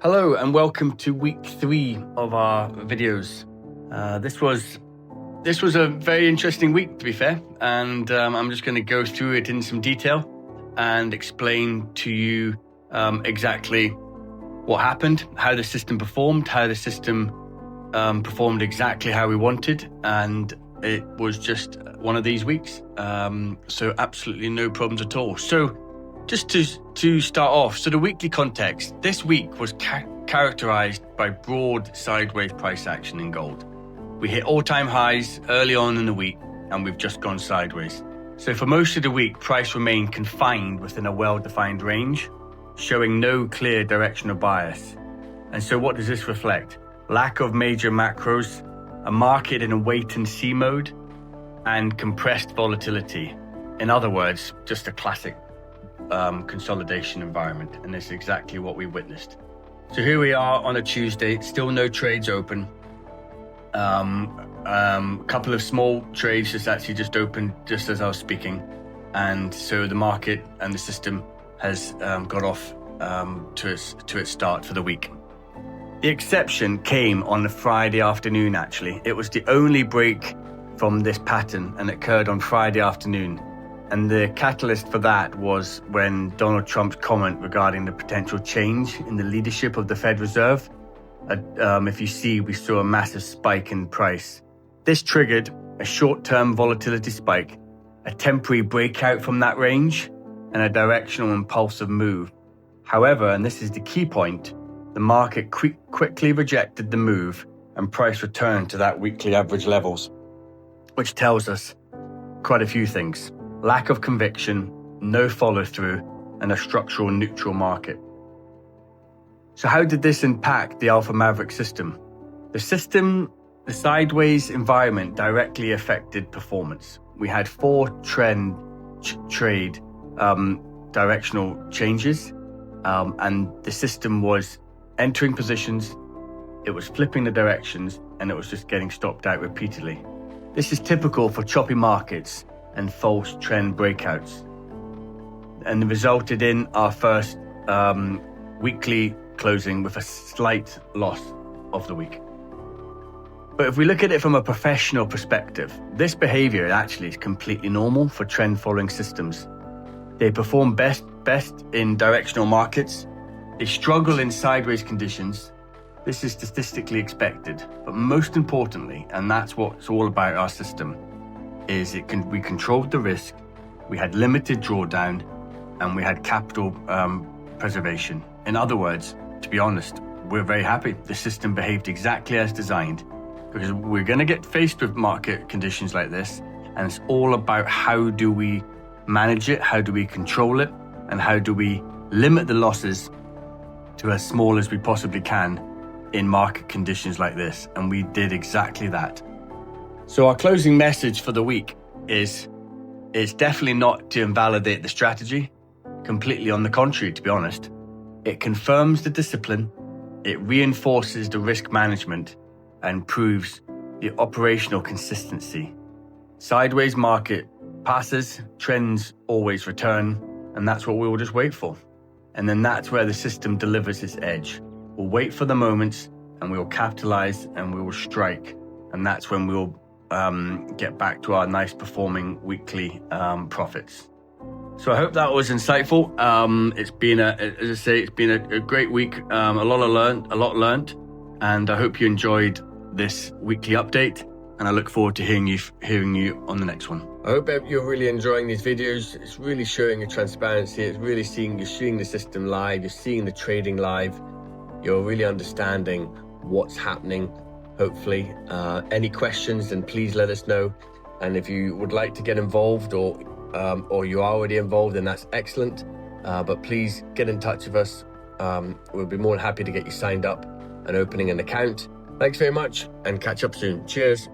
Hello and welcome to week 3 of our videos. This was a very interesting week, to be fair, and I'm just going to go through it in some detail and explain to you exactly what happened, how the system performed, performed exactly how we wanted, and it was just one of these weeks. So absolutely no problems at all. So just to start off, so the weekly context, this week was characterized by broad sideways price action in gold. We hit all-time highs early on in the week, and we've just gone sideways. So for most of the week, price remained confined within a well-defined range, showing no clear directional bias. And so what does this reflect? Lack of major macros, a market in a wait-and-see mode, and compressed volatility. In other words, just a classic consolidation environment, and this is exactly what we witnessed. So here we are on a Tuesday, still no trades open. Couple of small trades just opened just as I was speaking, and so the market and the system has got off to its start for the week. The exception came on the Friday afternoon. Actually, it was the only break from this pattern, and it occurred on Friday afternoon. And the catalyst for that was when Donald Trump's comment regarding the potential change in the leadership of the Fed Reserve. If you see, we saw a massive spike in price. This triggered a short-term volatility spike, a temporary breakout from that range, and a directional impulsive move. However, and this is the key point, the market quickly rejected the move and price returned to that weekly average levels, which tells us quite a few things. Lack of conviction, no follow-through, and a structural neutral market. So how did this impact the Alpha Maverick system? The sideways environment directly affected performance. We had 4 trade directional changes, and the system was entering positions, it was flipping the directions, and it was just getting stopped out repeatedly. This is typical for choppy markets and false trend breakouts, and resulted in our first weekly closing with a slight loss of the week. But if we look at it from a professional perspective, this behavior actually is completely normal for trend following systems. They perform best in directional markets. They struggle in sideways conditions. This is statistically expected, but most importantly, and that's what it's all about our system, is we controlled the risk, we had limited drawdown, and we had capital preservation. In other words, to be honest, we're very happy. The system behaved exactly as designed, because we're going to get faced with market conditions like this, and it's all about how do we manage it, how do we control it, and how do we limit the losses to as small as we possibly can in market conditions like this, and we did exactly that. So our closing message for the week is definitely not to invalidate the strategy. Completely on the contrary, to be honest. It confirms the discipline, it reinforces the risk management, and proves the operational consistency. Sideways market passes, trends always return, and that's what we will just wait for. And then that's where the system delivers its edge. We'll wait for the moments, and we will capitalize, and we will strike, and that's when we'll get back to our nice performing weekly profits. So I hope that was insightful. It's been a great week. A lot learned, and I hope you enjoyed this weekly update. And I look forward to hearing you on the next one. I hope you're really enjoying these videos. It's really showing your transparency. It's really you're seeing the system live. You're seeing the trading live. You're really understanding what's happening. Hopefully, any questions, then please let us know. And if you would like to get involved, or you are already involved, then that's excellent. But please get in touch with us. We'll be more than happy to get you signed up and opening an account. Thanks very much, and catch up soon. Cheers.